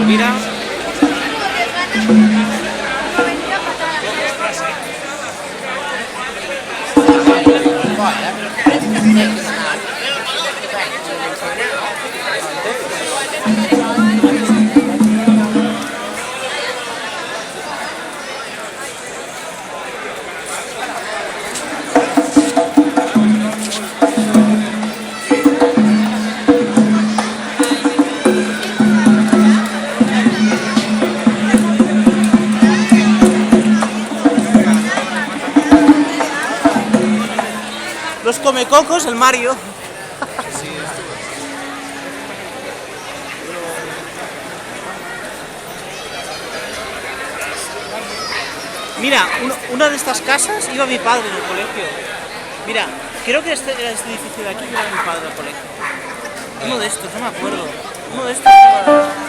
Mira. Los comecocos, el Mario. Mira, una de estas casas iba mi padre en el colegio. Mira, creo que este era este edificio de aquí que iba mi padre al colegio. Uno de estos, no me acuerdo. Uno de estos iba...